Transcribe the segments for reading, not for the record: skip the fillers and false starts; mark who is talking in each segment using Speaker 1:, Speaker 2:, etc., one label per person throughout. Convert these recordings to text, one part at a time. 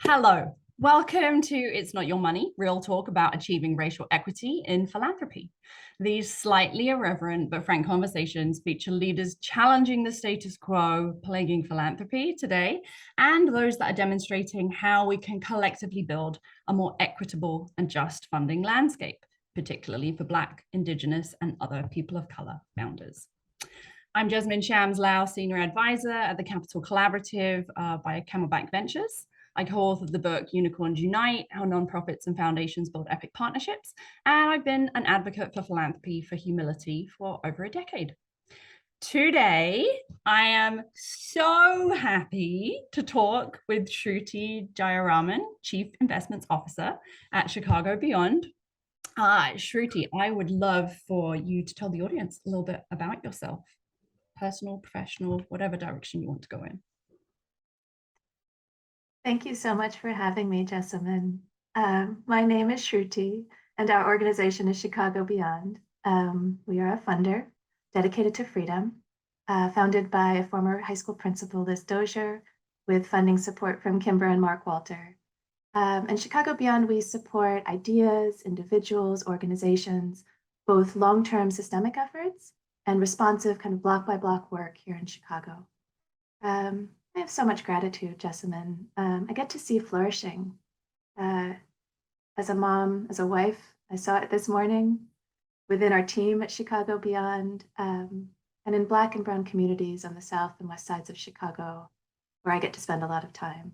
Speaker 1: Hello, welcome to It's Not Your Money, real talk about achieving racial equity in philanthropy. These slightly irreverent but frank conversations feature leaders challenging the status quo plaguing philanthropy today, and those that are demonstrating how we can collectively build a more equitable and just funding landscape, particularly for Black, Indigenous, and other people of color founders. I'm Jessamyn Shams-Lau, Senior Advisor at the Capital Collaborative by Camelback Ventures. I co-authored the book Unicorns Unite, How Nonprofits and Foundations Build Epic Partnerships, and I've been an advocate for philanthropy for humility for over a decade. Today, I am so happy to talk with Shruti Jayaraman, Chief Investments Officer at Chicago Beyond. Shruti, I would love for you to tell the audience a little bit about yourself. Personal, professional, whatever direction you want to go in.
Speaker 2: Thank you so much for having me, Jessamyn. My name is Shruti, and our organization is Chicago Beyond. We are a funder dedicated to freedom, founded by a former high school principal, Liz Dozier, with funding support from Kimber and Mark Walter. And Chicago Beyond, we support ideas, individuals, organizations, both long-term systemic efforts and responsive kind of block by block work here in Chicago. I have so much gratitude, Jessamyn. I get to see flourishing. As a mom, as a wife, I saw it this morning within our team at Chicago Beyond, and in Black and Brown communities on the south and west sides of Chicago, where I get to spend a lot of time.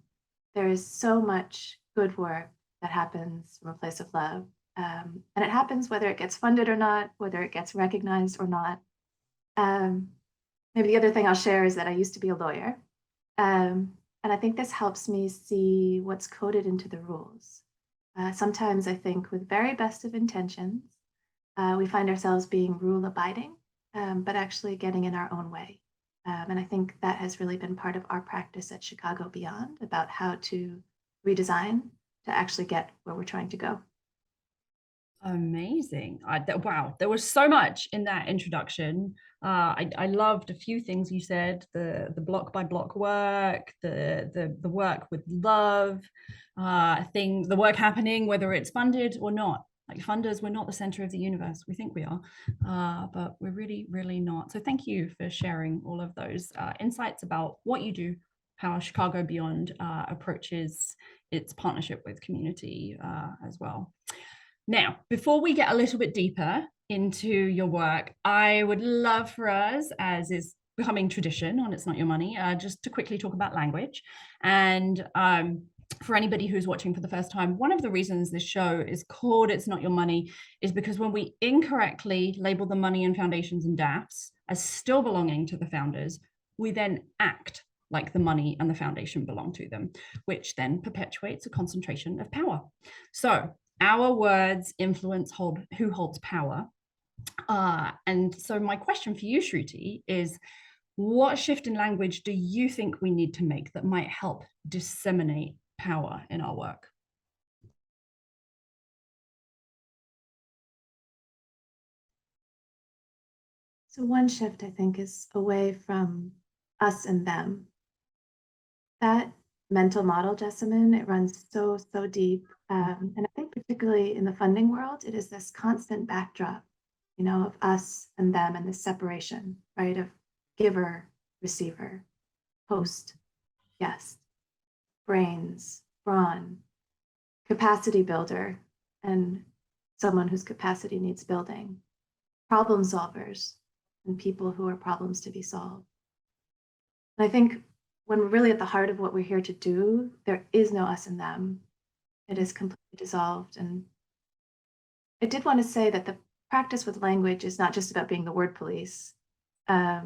Speaker 2: There is so much good work that happens from a place of love. And it happens whether it gets funded or not, whether it gets recognized or not. Maybe the other thing I'll share is that I used to be a lawyer. And I think this helps me see what's coded into the rules. Sometimes I think with very best of intentions, we find ourselves being rule abiding, but actually getting in our own way. And I think that has really been part of our practice at Chicago Beyond about how to redesign to actually get where we're trying to go.
Speaker 1: Amazing. Wow, there was so much in that introduction. I loved a few things you said, the block by block work, the work with love, the work happening, whether it's funded or not. Like funders, we're not the center of the universe. We think we are, but we're really, really not. So thank you for sharing all of those insights about what you do, how Chicago Beyond approaches its partnership with community as well. Now, before we get a little bit deeper into your work, I would love for us, as is becoming tradition on It's Not Your Money, just to quickly talk about language. And for anybody who's watching for the first time, one of the reasons this show is called It's Not Your Money is because when we incorrectly label the money and foundations and DAFs as still belonging to the founders, we then act like the money and the foundation belong to them, which then perpetuates a concentration of power. So our words influence who holds power. And so my question for you, Shruti, is what shift in language do you think we need to make that might help disseminate power in our work?
Speaker 2: So one shift, I think, is away from us and them. That mental model, Jessamyn, it runs so deep. And I think particularly in the funding world, it is this constant backdrop, of us and them and this separation, right, of giver, receiver, host, guest, brains, brawn, capacity builder, and someone whose capacity needs building, problem solvers, and people who are problems to be solved. And I think when we're really at the heart of what we're here to do, there is no us and them. It is completely dissolved. And I did want to say that the practice with language is not just about being the word police. I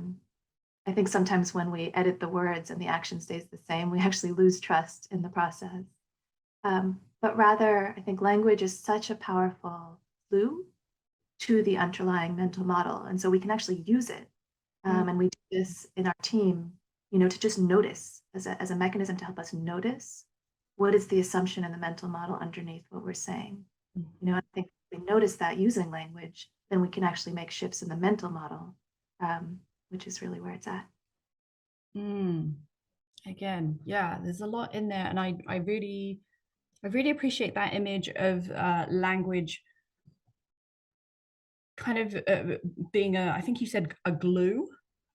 Speaker 2: think sometimes when we edit the words and the action stays the same, we actually lose trust in the process. But rather, I think language is such a powerful clue to the underlying mental model. And so we can actually use it. And we do this in our team, to just notice as a mechanism to help us notice what is the assumption in the mental model underneath what we're saying. I think if we notice that using language, then we can actually make shifts in the mental model, which is really where it's at.
Speaker 1: Again, yeah, there's a lot in there, and I really appreciate that image of language kind of being a, I think you said a glue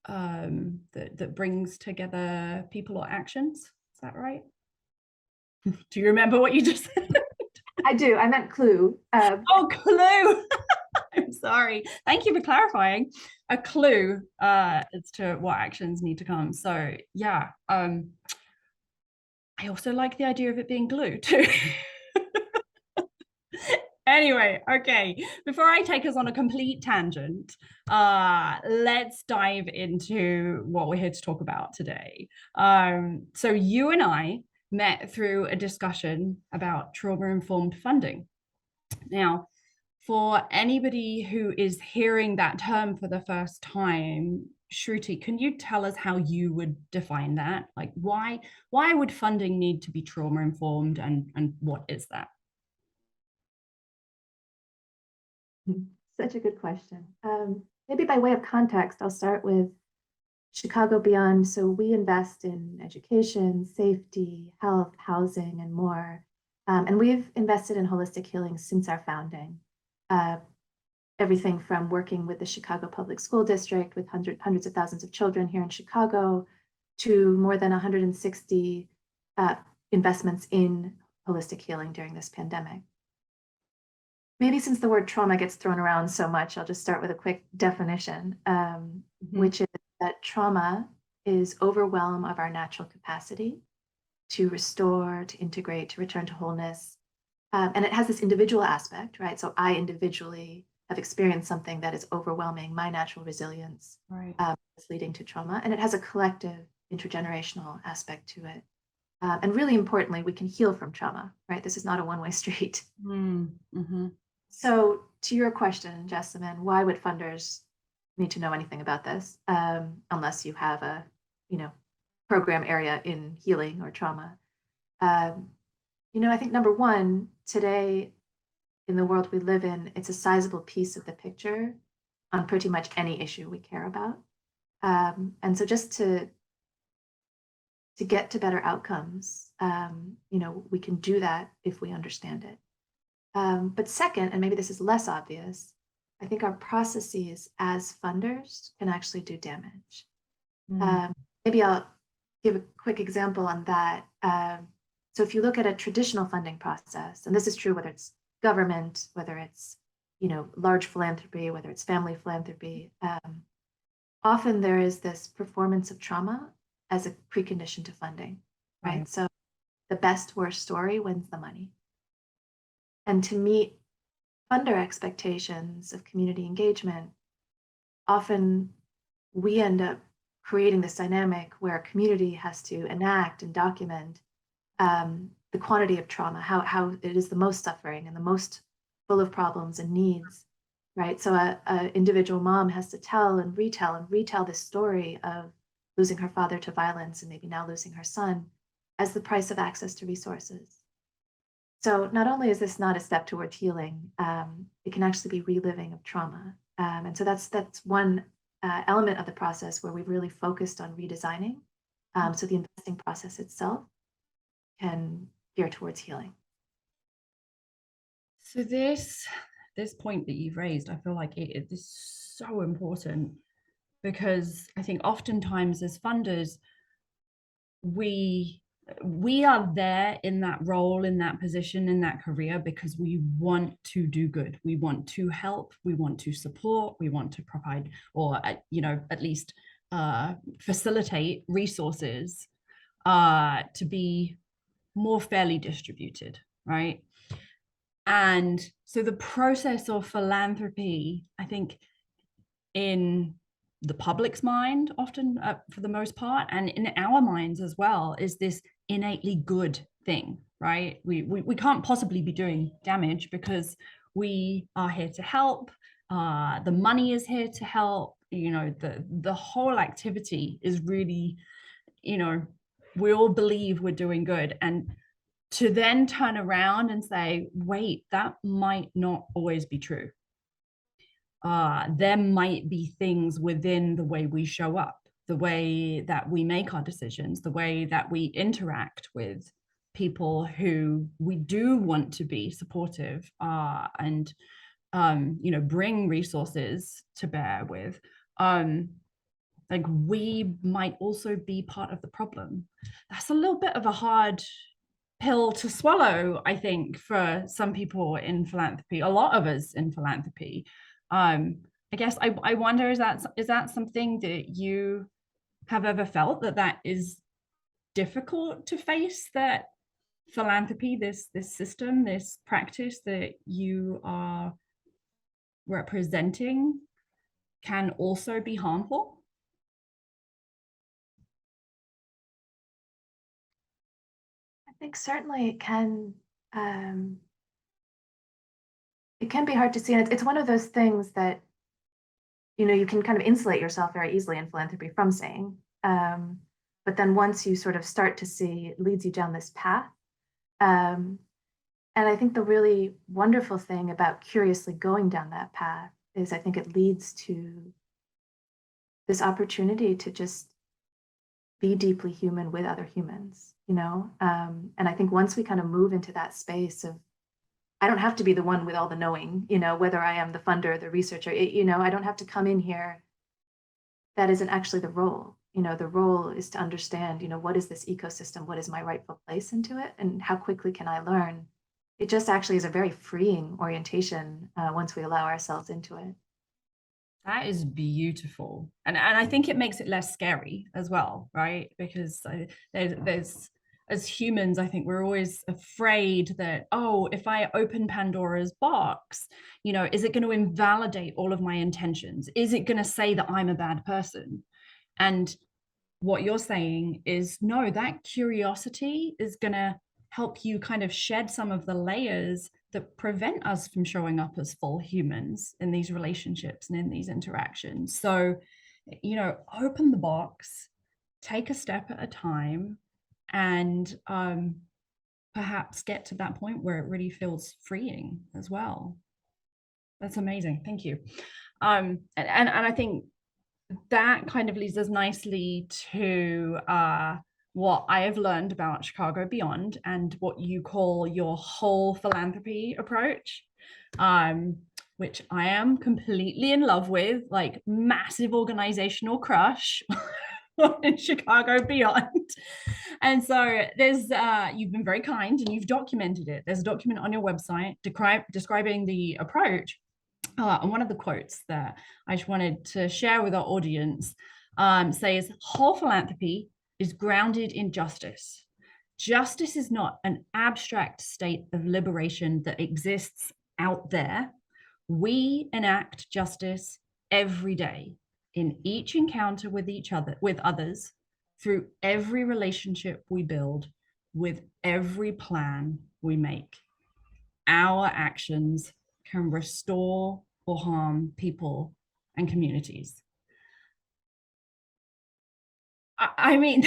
Speaker 1: that brings together people or actions. Is that right? Do you remember what you just said?
Speaker 2: I do. I meant clue.
Speaker 1: Oh, clue. I'm sorry. Thank you for clarifying. A clue as to what actions need to come. So yeah, I also like the idea of it being glue too. Anyway, okay, before I take us on a complete tangent, let's dive into what we're here to talk about today. So you and I met through a discussion about trauma-informed funding. Now, for anybody who is hearing that term for the first time, Shruti, can you tell us how you would define that? Like why would funding need to be trauma-informed, and what is that?
Speaker 2: Such a good question. Maybe by way of context, I'll start with Chicago Beyond. So we invest in education, safety, health, housing, and more. And we've invested in holistic healing since our founding. Everything from working with the Chicago Public School District with hundreds of thousands of children here in Chicago to more than 160 investments in holistic healing during this pandemic. Maybe since the word trauma gets thrown around so much, I'll just start with a quick definition, which is that trauma is overwhelm of our natural capacity to restore, to integrate, to return to wholeness. And it has this individual aspect, right? So I individually have experienced something that is overwhelming my natural resilience,
Speaker 1: Right.
Speaker 2: leading to trauma. And it has a collective intergenerational aspect to it. And really importantly, we can heal from trauma, right? This is not a one-way street.
Speaker 1: Mm-hmm.
Speaker 2: So to your question, Jessamyn, why would funders need to know anything about this unless you have a, program area in healing or trauma? I think number one, today in the world we live in, it's a sizable piece of the picture on pretty much any issue we care about. And so just to get to better outcomes, we can do that if we understand it. But second, and maybe this is less obvious, I think our processes as funders can actually do damage. Maybe I'll give a quick example on that. So if you look at a traditional funding process, and this is true whether it's government, whether it's large philanthropy, whether it's family philanthropy, often there is this performance of trauma as a precondition to funding, right? So the best worst story wins the money. And to meet funder expectations of community engagement, often we end up creating this dynamic where a community has to enact and document the quantity of trauma, how it is the most suffering and the most full of problems and needs, right? So a individual mom has to tell and retell this story of losing her father to violence and maybe now losing her son as the price of access to resources. So not only is this not a step towards healing, it can actually be reliving of trauma. And so that's one element of the process where we've really focused on redesigning. So the investing process itself can veer towards healing.
Speaker 1: So this point that you've raised, I feel like it is so important, because I think oftentimes as funders, we are there in that role, in that position, in that career because we want to do good. We want to help, we want to support, we want to provide, or at least facilitate resources to be more fairly distributed, right? And so the process of philanthropy, I think, in the public's mind often, for the most part, and in our minds as well, is this innately good thing, right? We can't possibly be doing damage because we are here to help. The money is here to help. The whole activity is really, we all believe we're doing good. And to then turn around and say, wait, that might not always be true. There might be things within the way we show up the way that we make our decisions, the way that we interact with people who we do want to be supportive and bring resources to bear with, like we might also be part of the problem. That's a little bit of a hard pill to swallow, I think, for some people in philanthropy, a lot of us in philanthropy. I guess I wonder, is that something that you have ever felt, that is difficult to face, that philanthropy, this system, this practice that you are representing, can also be harmful?
Speaker 2: I think certainly it can be hard to see. And it's one of those things that, you can kind of insulate yourself very easily in philanthropy from saying. But then once you sort of start to see, it leads you down this path. And I think the really wonderful thing about curiously going down that path is I think it leads to this opportunity to just be deeply human with other humans, and I think once we kind of move into that space of, I don't have to be the one with all the knowing, whether I am the funder, the researcher, I don't have to come in here. That isn't actually the role. The role is to understand, what is this ecosystem? What is my rightful place into it? And how quickly can I learn? It just actually is a very freeing orientation once we allow ourselves into it.
Speaker 1: That is beautiful. And I think it makes it less scary as well, right? Because there's as humans, I think we're always afraid that, oh, if I open Pandora's box, is it going to invalidate all of my intentions? Is it going to say that I'm a bad person? And what you're saying is, no, that curiosity is going to help you kind of shed some of the layers that prevent us from showing up as full humans in these relationships and in these interactions. So, open the box, take a step at a time, and perhaps get to that point where it really feels freeing as well. That's amazing. Thank you. And I think that kind of leads us nicely to what I have learned about Chicago Beyond and what you call your whole philanthropy approach, which I am completely in love with, like massive organizational crush in Chicago Beyond. And so there's, you've been very kind and you've documented it. There's a document on your website describing the approach. And one of the quotes that I just wanted to share with our audience says, whole philanthropy is grounded in justice. Justice is not an abstract state of liberation that exists out there. We enact justice every day in each encounter with each other, with others, through every relationship we build, with every plan we make. Our actions can restore or harm people and communities. I mean,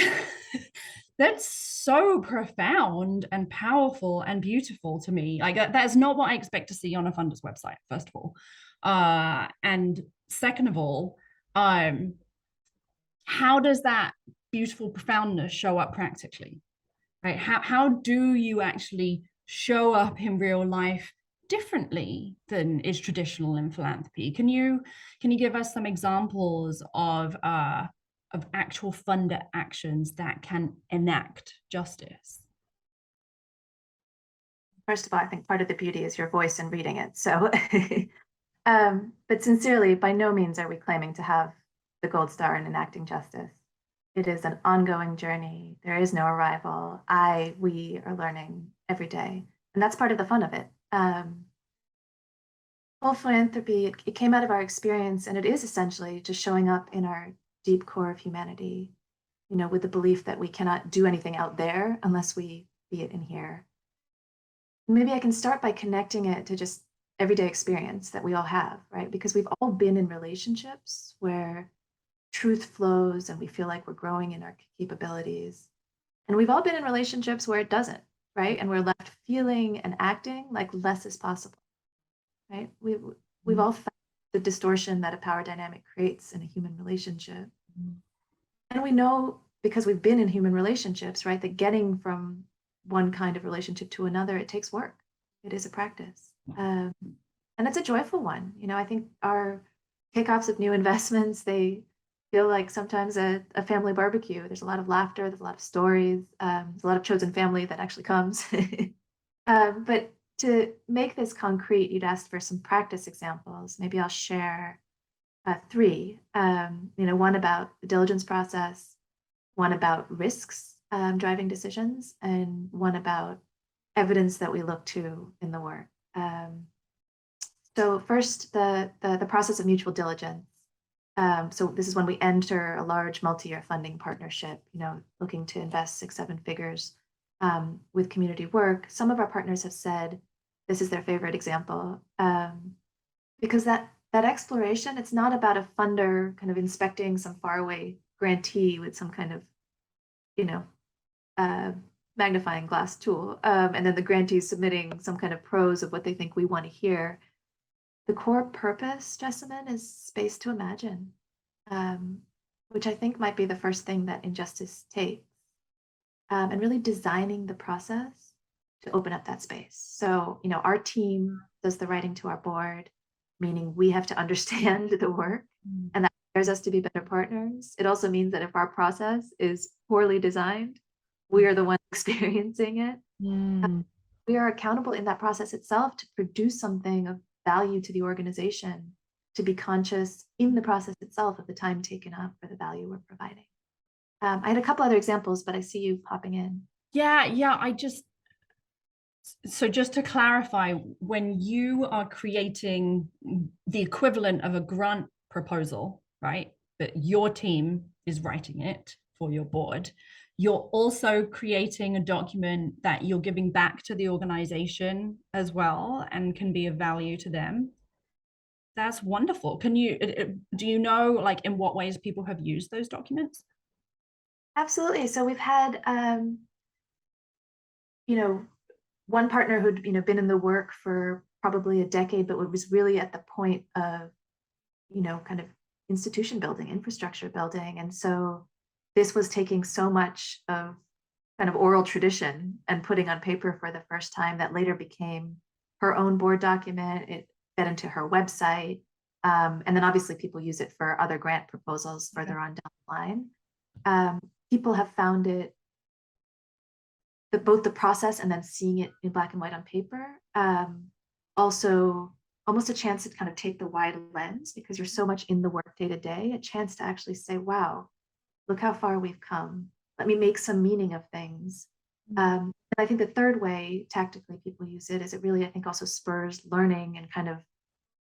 Speaker 1: that's so profound and powerful and beautiful to me. Like, that's not what I expect to see on a funder's website, first of all. And second of all, how does that beautiful profoundness show up practically? Right? How do you actually show up in real life differently than is traditional in philanthropy? Can you give us some examples of actual funder actions that can enact justice?
Speaker 2: First of all, I think part of the beauty is your voice and reading it. So, but sincerely, by no means are we claiming to have the gold star in enacting justice. It is an ongoing journey. There is no arrival. We are learning every day. And that's part of the fun of it. Whole philanthropy, it came out of our experience, and it is essentially just showing up in our deep core of humanity, with the belief that we cannot do anything out there unless we be it in here. Maybe I can start by connecting it to just everyday experience that we all have, right? Because we've all been in relationships where truth flows and we feel like we're growing in our capabilities. And we've all been in relationships where it doesn't, right? And we're left feeling and acting like less is possible, right? We've all felt the distortion that a power dynamic creates in a human relationship. And we know, because we've been in human relationships, right, that getting from one kind of relationship to another, it takes work. It is a practice. And it's a joyful one. I think our kickoffs of new investments, they feel like sometimes a family barbecue. There's a lot of laughter, there's a lot of stories, there's a lot of chosen family that actually comes. But to make this concrete, you'd asked for some practice examples. Maybe I'll share three. One about the diligence process, one about risks driving decisions, and one about evidence that we look to in the work. So first, the process of mutual diligence. So this is when we enter a large multi-year funding partnership, looking to invest 6-7 figures with community work. Some of our partners have said this is their favorite example, because that exploration, it's not about a funder kind of inspecting some faraway grantee with some kind of, magnifying glass tool, and then the grantee submitting some kind of prose of what they think we want to hear. The core purpose, Jessamyn, is space to imagine, which I think might be the first thing that injustice takes, and really designing the process to open up that space. So, our team does the writing to our board, meaning we have to understand the work, and that requires us to be better partners. It also means that if our process is poorly designed, we are the ones experiencing it. We are accountable in that process itself to produce something of value to the organization, to be conscious in the process itself of the time taken up for the value we're providing. I had a couple other examples, but I see you popping in.
Speaker 1: Yeah. So just to clarify, when you are creating the equivalent of a grant proposal, right, but your team is writing it for your board, you're also creating a document that you're giving back to the organization as well and can be of value to them. That's wonderful. Do you know, like, in what ways people have used those documents?
Speaker 2: Absolutely. So we've had, one partner who'd, been in the work for probably a decade, but was really at the point of, kind of institution building, infrastructure building. And so this was taking so much of kind of oral tradition and putting on paper for the first time that later became her own board document. It fed into her website. And then obviously people use it for other grant proposals further on down the line. People have found it, both the process and then seeing it in black and white on paper, also almost a chance to kind of take the wide lens, because you're so much in the work day to day, a chance to actually say, wow, look how far we've come. Let me make some meaning of things. And I think the third way tactically people use it is it really, I think, also spurs learning and kind of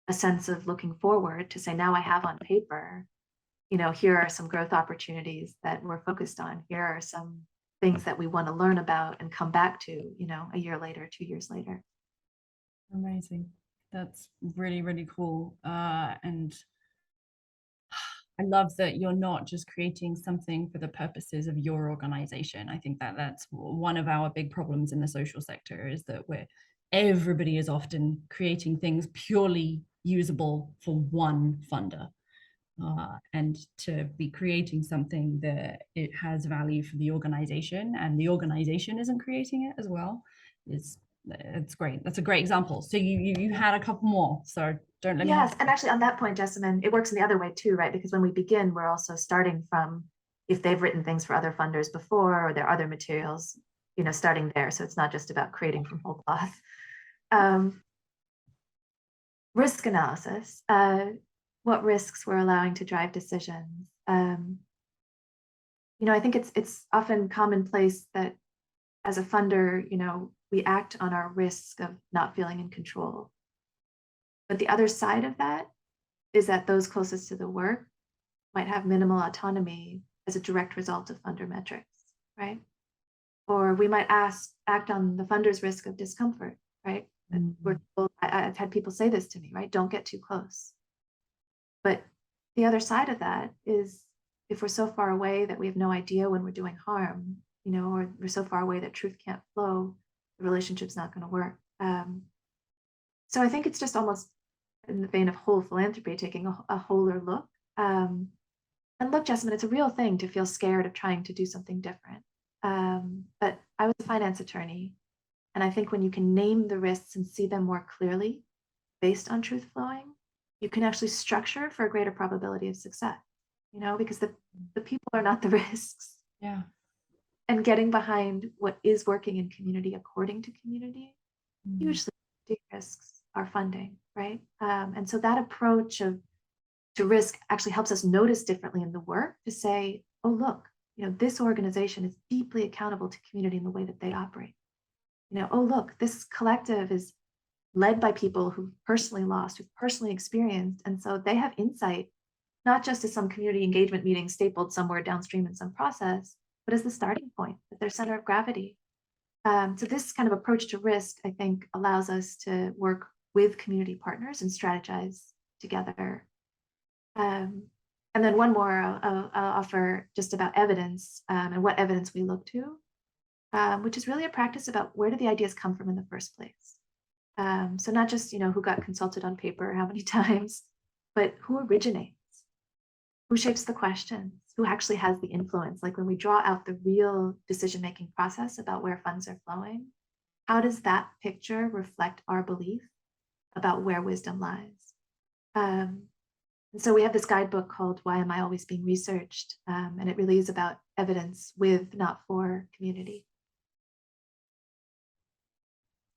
Speaker 2: a sense of looking forward to say, now I have on paper, here are some growth opportunities that we're focused on. Here are some things that we want to learn about and come back to, a year later, 2 years later.
Speaker 1: Amazing. That's really, really cool. And I love that you're not just creating something for the purposes of your organization. I think that that's one of our big problems in the social sector, is that everybody is often creating things purely usable for one funder. And to be creating something that it has value for the organization and the organization isn't creating it as well, it's great. That's a great example. So you had a couple more, so don't let me.
Speaker 2: Yes, and actually on that point, Jessamyn, it works in the other way too, right? Because when we begin, we're also starting from, if they've written things for other funders before, or there are other materials, starting there. So it's not just about creating from whole cloth. Risk analysis, what risks we're allowing to drive decisions. I think it's often commonplace that as a funder, we act on our risk of not feeling in control. But the other side of that is that those closest to the work might have minimal autonomy as a direct result of funder metrics, right? Or we might act on the funder's risk of discomfort, right? I've had people say this to me, right? Don't get too close. But the other side of that is, if we're so far away that we have no idea when we're doing harm, or we're so far away that truth can't flow, the relationship's not going to work. So I think it's just almost in the vein of whole philanthropy, taking a wholer look. And And look, Jessamyn, it's a real thing to feel scared of trying to do something different. But I was a finance attorney, and I think when you can name the risks and see them more clearly based on truth flowing, you can actually structure for a greater probability of success, because the people are not the risks.
Speaker 1: Yeah.
Speaker 2: And getting behind what is working in community according to community, usually de-risks our funding, right? And so that approach to risk actually helps us notice differently in the work to say, oh, look, this organization is deeply accountable to community in the way that they operate. Oh, look, this collective is led by people who've personally lost, who've personally experienced. And so they have insight, not just as some community engagement meeting stapled somewhere downstream in some process, but as the starting point, as their center of gravity. So this kind of approach to risk, I think, allows us to work with community partners and strategize together. And then one more I'll offer just about evidence and what evidence we look to, which is really a practice about where do the ideas come from in the first place. So not just, who got consulted on paper, how many times, but who originates, who shapes the questions, who actually has the influence. Like when we draw out the real decision-making process about where funds are flowing, how does that picture reflect our belief about where wisdom lies? And so we have this guidebook called Why Am I Always Being Researched? And it really is about evidence with, not for, community.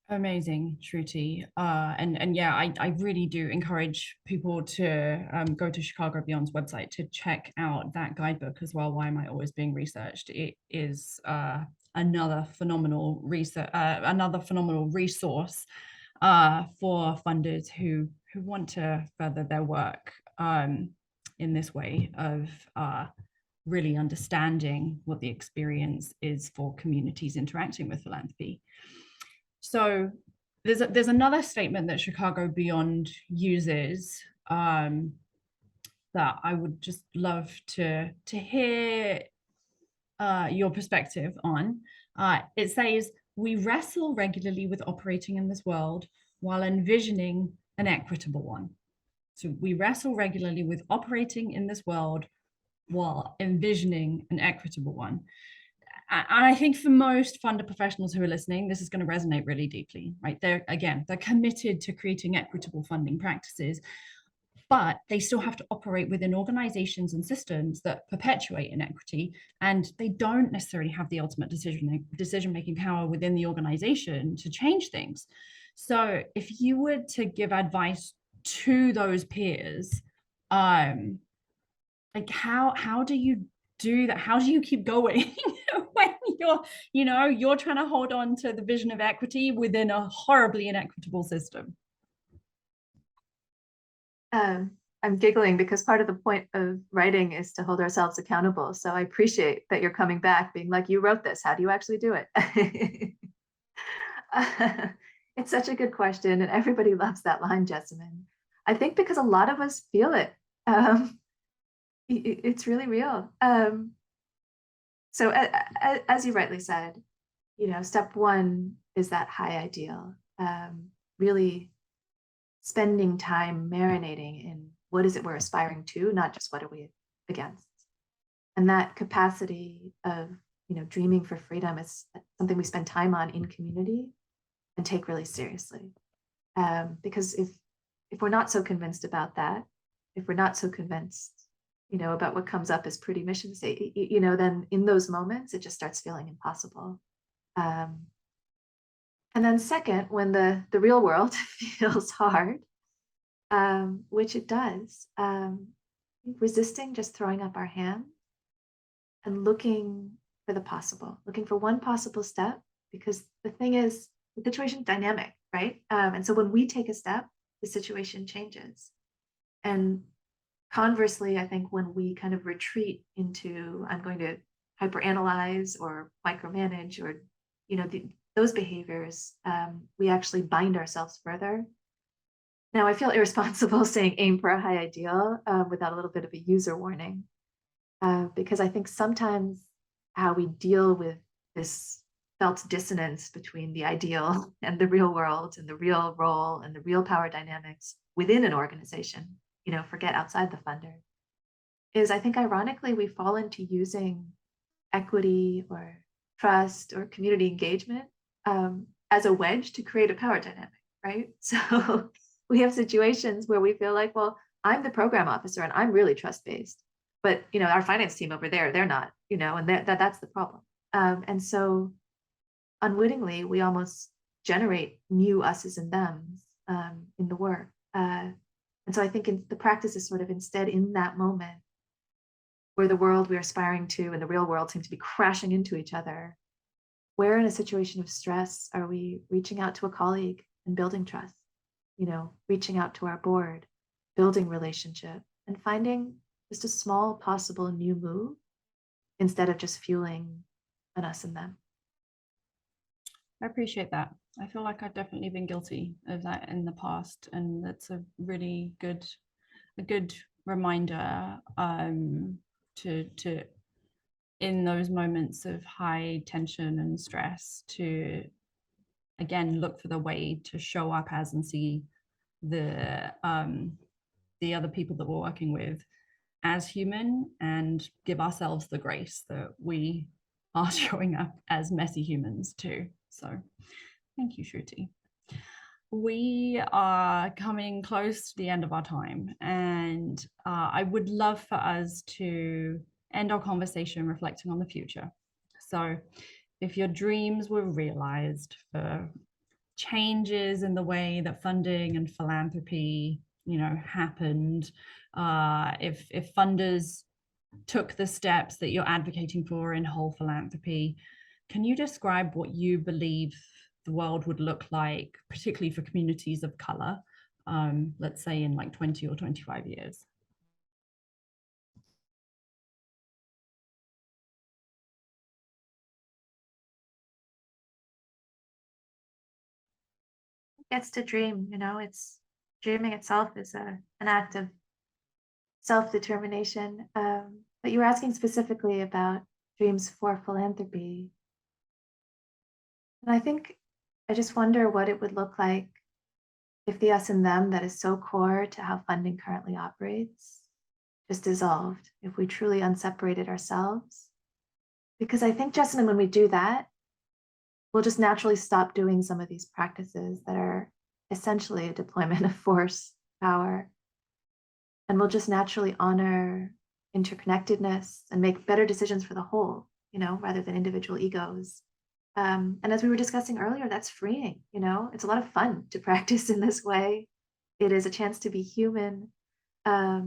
Speaker 1: Amazing, Shruti. And yeah, I really do encourage people to go to Chicago Beyond's website to check out that guidebook as well. Why Am I Always Being Researched? It is another phenomenal resource for funders who want to further their work in this way of really understanding what the experience is for communities interacting with philanthropy. So there's another statement that Chicago Beyond uses that I would just love to hear your perspective on. It says, "We wrestle regularly with operating in this world while envisioning an equitable one." So we wrestle regularly with operating in this world while envisioning an equitable one. And I think for most funder professionals who are listening, this is going to resonate really deeply, right? They're committed to creating equitable funding practices, but they still have to operate within organizations and systems that perpetuate inequity, and they don't necessarily have the ultimate decision-making power within the organization to change things. So if you were to give advice to those peers, like how do you do that? How do you keep going when you're trying to hold on to the vision of equity within a horribly inequitable system?
Speaker 2: I'm giggling because part of the point of writing is to hold ourselves accountable. So I appreciate that you're coming back being like, you wrote this, how do you actually do it? It's such a good question, and everybody loves that line, Jessamyn. I think because a lot of us feel it. It's really real. So as you rightly said, step one is that high ideal, really spending time marinating in what is it we're aspiring to, not just what are we against. And that capacity of, dreaming for freedom is something we spend time on in community and take really seriously. Because if we're not so convinced about that, if we're not so convinced, about what comes up as pretty mission statement, then in those moments, it just starts feeling impossible. And then second, when the real world feels hard, which it does, resisting just throwing up our hand and looking for the possible, looking for one possible step, because the thing is, the situation is dynamic, right? And so when we take a step, the situation changes. And conversely, I think when we kind of retreat into, I'm going to hyperanalyze or micromanage or, those behaviors, we actually bind ourselves further. Now, I feel irresponsible saying aim for a high ideal without a little bit of a user warning, because I think sometimes how we deal with this felt dissonance between the ideal and the real world and the real role and the real power dynamics within an organization, forget outside the funder, is I think ironically we fall into using equity or trust or community engagement as a wedge to create a power dynamic, right? So we have situations where we feel like, well, I'm the program officer and I'm really trust-based, but our finance team over there, they're not, and that's the problem. And so unwittingly, we almost generate new us's and them's in the work. And so I think the practice is sort of instead in that moment where the world we're aspiring to and the real world seem to be crashing into each other, where in a situation of stress are we reaching out to a colleague and building trust, reaching out to our board, building relationship, and finding just a small possible new move instead of just fueling an us and them.
Speaker 1: I appreciate that. I feel like I've definitely been guilty of that in the past, and that's a really good reminder to in those moments of high tension and stress to again look for the way to show up as and see the other people that we're working with as human, and give ourselves the grace that we are showing up as messy humans too. So thank you, Shruti. We are coming close to the end of our time, and I would love for us to end our conversation reflecting on the future. So if your dreams were realized for changes in the way that funding and philanthropy happened, if funders took the steps that you're advocating for in whole philanthropy, can you describe what you believe the world would look like, particularly for communities of color, let's say in like 20 or 25 years?
Speaker 2: Gets to dream, it's dreaming itself is an act of self-determination. But you were asking specifically about dreams for philanthropy. And I think I just wonder what it would look like if the us and them that is so core to how funding currently operates just dissolved, if we truly unseparated ourselves. Because I think, Jessamyn, when we do that, we'll just naturally stop doing some of these practices that are essentially a deployment of force, power, and we'll just naturally honor interconnectedness and make better decisions for the whole, rather than individual egos. And as we were discussing earlier, that's freeing, it's a lot of fun to practice in this way. It is a chance to be human. I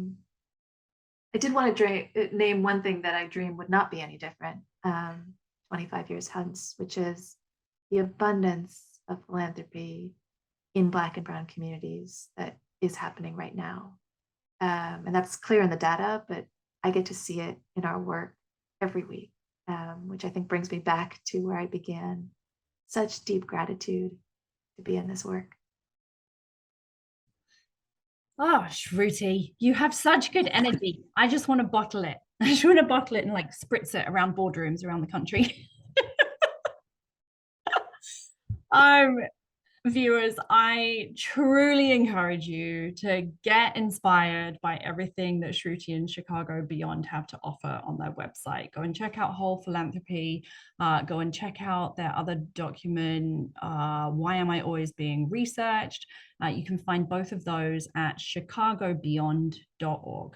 Speaker 2: did want to name one thing that I dream would not be any different 25 years hence, which is the abundance of philanthropy in Black and Brown communities that is happening right now. And that's clear in the data, but I get to see it in our work every week, which I think brings me back to where I began. Such deep gratitude to be in this work.
Speaker 1: Oh, Shruti, you have such good energy. I just want to bottle it. I just want to bottle it and like spritz it around boardrooms around the country. Viewers, I truly encourage you to get inspired by everything that Shruti and Chicago Beyond have to offer on their website. Go and check out Whole Philanthropy. Go and check out their other document, Why Am I Always Being Researched? You can find both of those at chicagobeyond.org.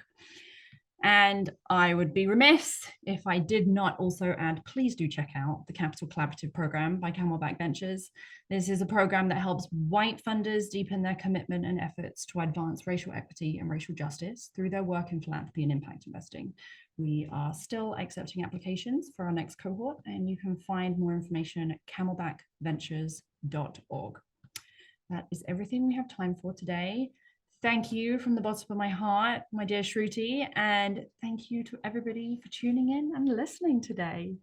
Speaker 1: And I would be remiss if I did not also add, please do check out the Capital Collaborative Program by Camelback Ventures. This is a program that helps white funders deepen their commitment and efforts to advance racial equity and racial justice through their work in philanthropy and impact investing. We are still accepting applications for our next cohort, and you can find more information at camelbackventures.org. That is everything we have time for today. Thank you from the bottom of my heart, my dear Shruti, and thank you to everybody for tuning in and listening today.